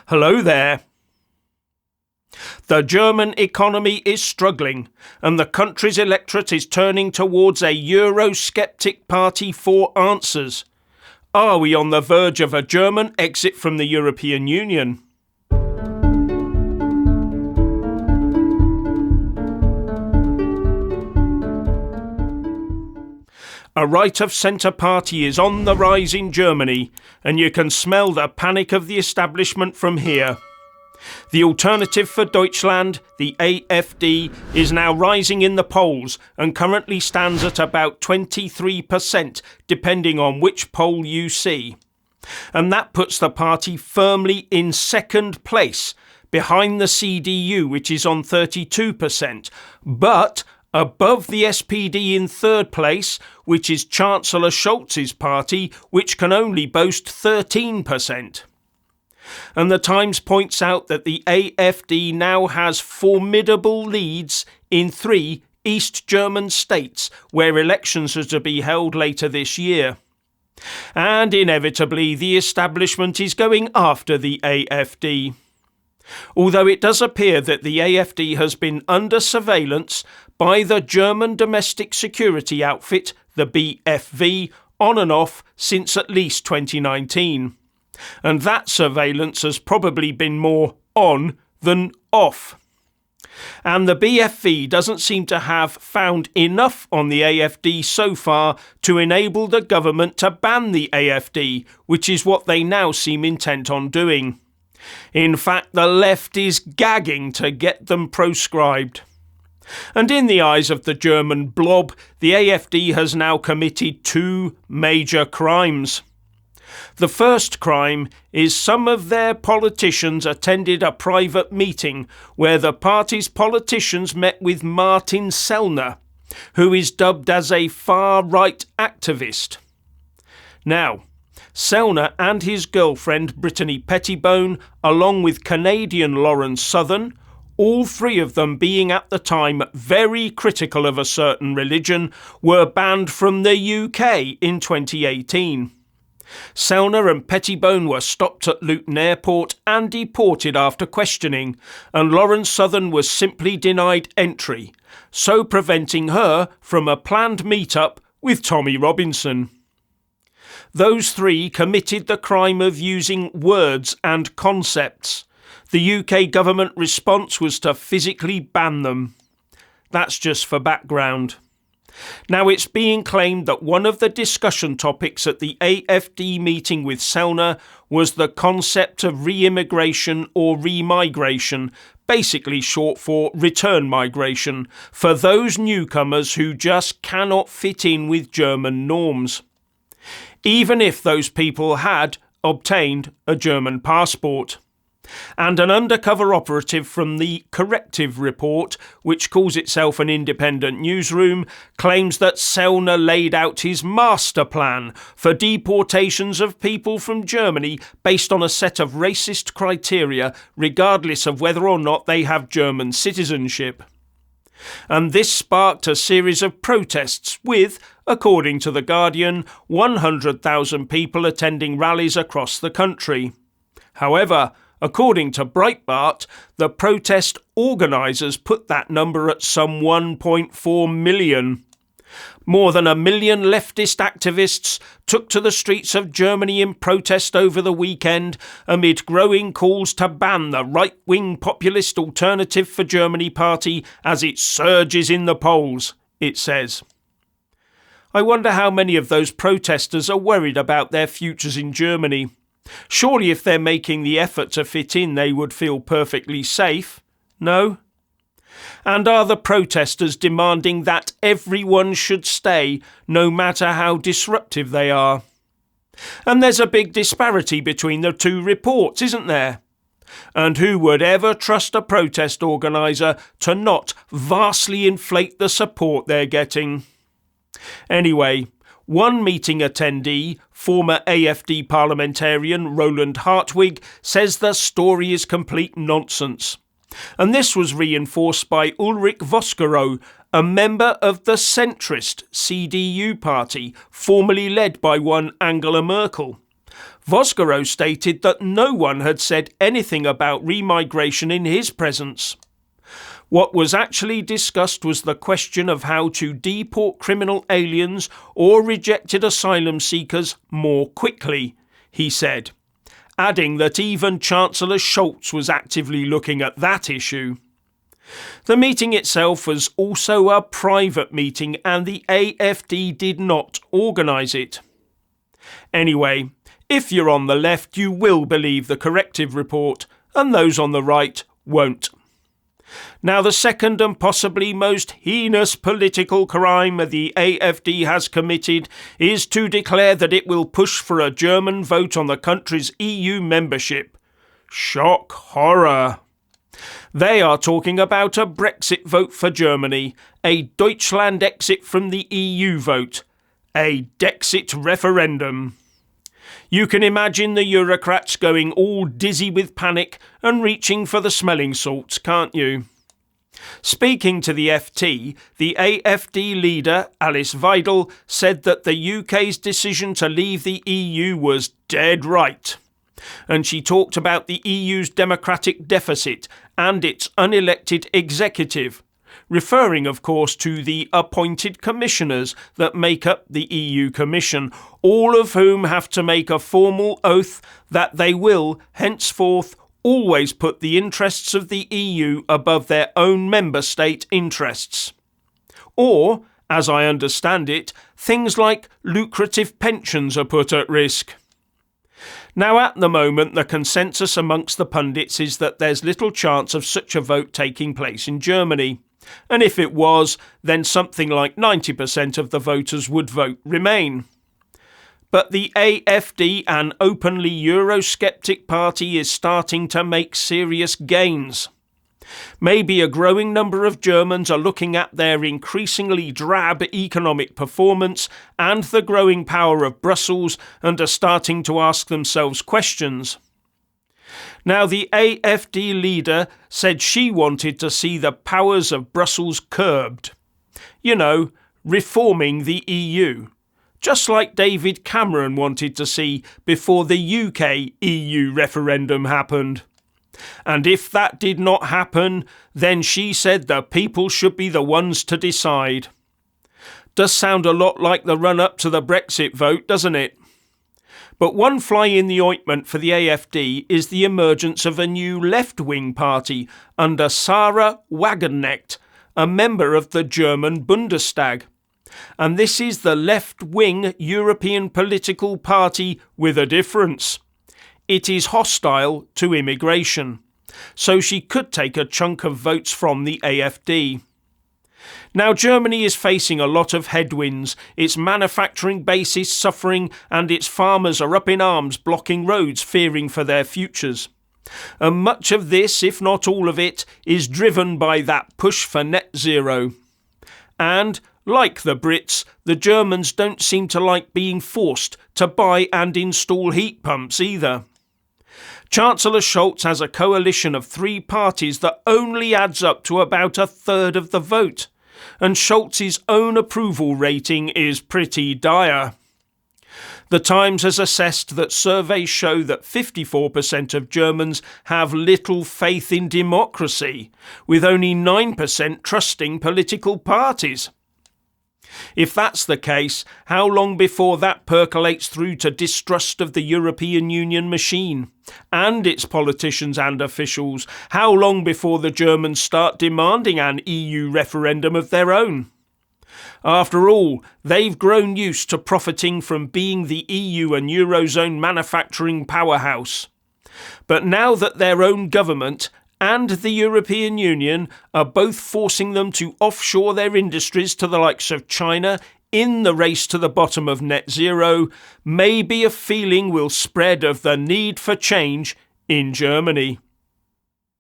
Hello there. The German economy is struggling, and the country's electorate is turning towards a euro-sceptic party for answers. Are we on the verge of a German exit from the European Union? A right-of-centre party is on the rise in Germany, and you can smell the panic of the establishment from here. The Alternative for Deutschland, the AfD, is now rising in the polls and currently stands at about 23%, depending on which poll you see. And that puts the party firmly in second place, behind the CDU, which is on 32%, but above the SPD in third place, which is Chancellor Scholz's party, which can only boast 13%. And the Times points out that the AfD now has formidable leads in 3 East German states, where elections are to be held later this year. And inevitably, the establishment is going after the AfD. Although it does appear that the AfD has been under surveillance by the German domestic security outfit, the BFV, on and off since at least 2019. And that surveillance has probably been more on than off. And the BFV doesn't seem to have found enough on the AfD so far to enable the government to ban the AfD, which is what they now seem intent on doing. In fact, the left is gagging to get them proscribed. And in the eyes of the German blob, the AfD has now committed 2 major crimes. The first crime is some of their politicians attended a private meeting where the party's politicians met with Martin Sellner, who is dubbed as a far-right activist. Now, Sellner and his girlfriend Brittany Pettibone, along with Canadian Lauren Southern, all 3 of them being at the time very critical of a certain religion, were banned from the UK in 2018. Sellner and Pettibone were stopped at Luton Airport and deported after questioning, and Lauren Southern was simply denied entry, so preventing her from a planned meet-up with Tommy Robinson. Those 3 committed the crime of using words and concepts. The UK government response was to physically ban them. That's just for background. Now, it's being claimed that one of the discussion topics at the AfD meeting with Sellner was the concept of re-immigration or remigration, basically short for return migration, for those newcomers who just cannot fit in with German norms, even if those people had obtained a German passport. And an undercover operative from the Corrective Report, which calls itself an independent newsroom, claims that Sellner laid out his master plan for deportations of people from Germany based on a set of racist criteria, regardless of whether or not they have German citizenship. And this sparked a series of protests with, according to The Guardian, 100,000 people attending rallies across the country. However, according to Breitbart, the protest organisers put that number at some 1.4 million. More than 1 million leftist activists took to the streets of Germany in protest over the weekend amid growing calls to ban the right-wing populist Alternative for Germany party as it surges in the polls, it says. I wonder how many of those protesters are worried about their futures in Germany. Surely if they're making the effort to fit in, they would feel perfectly safe, no? And are the protesters demanding that everyone should stay, no matter how disruptive they are? And there's a big disparity between the 2 reports, isn't there? And who would ever trust a protest organiser to not vastly inflate the support they're getting? Anyway, one meeting attendee, former AfD parliamentarian Roland Hartwig, says the story is complete nonsense. And this was reinforced by Ulrich Vosgerow, a member of the centrist CDU party, formerly led by one Angela Merkel. Vosgorow stated that no one had said anything about remigration in his presence. What was actually discussed was the question of how to deport criminal aliens or rejected asylum seekers more quickly, he said, adding that even Chancellor Scholz was actively looking at that issue. The meeting itself was also a private meeting and the AfD did not organise it. Anyway, if you're on the left, you will believe the corrective report, and those on the right won't. Now, the second and possibly most heinous political crime the AfD has committed is to declare that it will push for a German vote on the country's EU membership. Shock horror. They are talking about a Brexit vote for Germany, a Deutschland exit from the EU vote, a Dexit referendum. You can imagine the Eurocrats going all dizzy with panic and reaching for the smelling salts, can't you? Speaking to the FT, the AfD leader, Alice Weidel, said that the UK's decision to leave the EU was dead right. And she talked about the EU's democratic deficit and its unelected executive, referring, of course, to the appointed commissioners that make up the EU Commission, all of whom have to make a formal oath that they will, henceforth, always put the interests of the EU above their own member state interests. Or, as I understand it, things like lucrative pensions are put at risk. Now, at the moment, the consensus amongst the pundits is that there's little chance of such a vote taking place in Germany. And if it was, then something like 90% of the voters would vote Remain. But the AfD, an openly euro-sceptic party, is starting to make serious gains. Maybe a growing number of Germans are looking at their increasingly drab economic performance and the growing power of Brussels and are starting to ask themselves questions. Now, the AfD leader said she wanted to see the powers of Brussels curbed. You know, reforming the EU. Just like David Cameron wanted to see before the UK EU referendum happened. And if that did not happen, then she said the people should be the ones to decide. Does sound a lot like the run-up to the Brexit vote, doesn't it? But one fly in the ointment for the AfD is the emergence of a new left-wing party under Sarah Wagenknecht, a member of the German Bundestag. And this is the left-wing European political party with a difference. It is hostile to immigration, so she could take a chunk of votes from the AfD. Now, Germany is facing a lot of headwinds. Its manufacturing base is suffering and its farmers are up in arms blocking roads, fearing for their futures. And much of this, if not all of it, is driven by that push for net zero. And like the Brits, the Germans don't seem to like being forced to buy and install heat pumps either. Chancellor Scholz has a coalition of 3 parties that only adds up to about a third of the vote, and Scholz's own approval rating is pretty dire. The Times has assessed that surveys show that 54% of Germans have little faith in democracy, with only 9% trusting political parties. If that's the case, how long before that percolates through to distrust of the European Union machine and its politicians and officials? How long before the Germans start demanding an EU referendum of their own? After all, they've grown used to profiting from being the EU and Eurozone manufacturing powerhouse. But now that their own government and the European Union are both forcing them to offshore their industries to the likes of China in the race to the bottom of net zero, maybe a feeling will spread of the need for change in Germany.